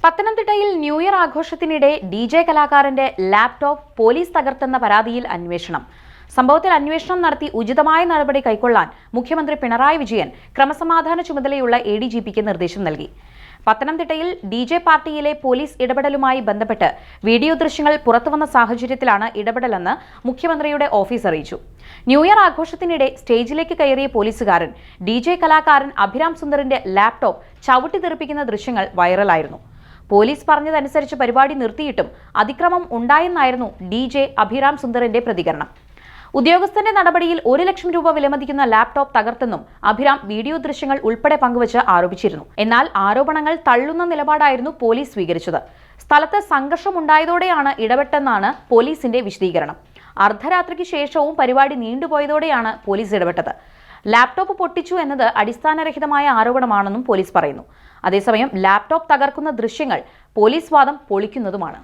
പത്തനംതിട്ടയിൽ new year ആഘോഷത്തിനിടെ DJ കലാകാരന്റെ ലാപ്ടോപ്പ് പോലീസ് തകർത്തെന്ന പരാതിയിൽ അന്വേഷണം. സംഭവത്തിൽ അന്വേഷണം നടത്തി ഉചിതമായ നടപടി കൈക്കൊള്ളാൻ മുഖ്യമന്ത്രി പിണറായി വിജയൻ ക്രമസമാധാന ചുമതലയുള്ള ADGPക്ക് നിർദ്ദേശം നൽകി. പത്തനംതിട്ടയിൽ DJ പാർട്ടിയിലെ പോലീസ് ഇടപെടലുമായി ബന്ധപ്പെട്ട് വീഡിയോ ദൃശ്യങ്ങൾ പുറത്തുവന്ന സാഹചര്യത്തിലാണ് ഇടപെടലെന്ന് മുഖ്യമന്ത്രിയുടെ ഓഫീസ് അറിയിച്ചു. ന്യൂ ഇയർ ആഘോഷത്തിനിടെ സ്റ്റേജിലേക്ക് കയറിയ പോലീസുകാരൻ DJ കലാകാരൻ അഭിരാം സുന്ദറിന്റെ ലാപ്ടോപ്പ് ചവിട്ടിത്തെറിപ്പിക്കുന്ന ദൃശ്യങ്ങൾ വൈറലായിരുന്നു. പോലീസ് പറഞ്ഞതനുസരിച്ച് പരിപാടി നിർത്തിയിട്ടും അതിക്രമം ഉണ്ടായെന്നായിരുന്നു DJ അഭിരാം സുന്ദറിന്റെ പ്രതികരണം. ഉദ്യോഗസ്ഥന്റെ നടപടിയിൽ 1 ലക്ഷം രൂപ വിലമതിക്കുന്ന ലാപ്ടോപ്പ് തകർത്തെന്നും അഭിരാം വീഡിയോ ദൃശ്യങ്ങൾ ഉൾപ്പെടെ പങ്കുവച്ച് ആരോപിച്ചിരുന്നു. എന്നാൽ ആരോപണങ്ങൾ തള്ളുന്ന നിലപാടായിരുന്നു പോലീസ് സ്വീകരിച്ചത്. സ്ഥലത്ത് സംഘർഷമുണ്ടായതോടെയാണ് ഇടപെട്ടെന്നാണ് പോലീസിന്റെ വിശദീകരണം. അർദ്ധരാത്രിക്ക് ശേഷവും പരിപാടി നീണ്ടുപോയതോടെയാണ് പോലീസ് ഇടപെട്ടത്. ലാപ്ടോപ്പ് പൊട്ടിച്ചു എന്നത് അടിസ്ഥാനരഹിതമായ ആരോപണമാണെന്നും പോലീസ് പറയുന്നു. അതേസമയം ലാപ്ടോപ്പ് തകർക്കുന്ന ദൃശ്യങ്ങൾ പോലീസ് വാദം പൊളിക്കുന്നതുമാണ്.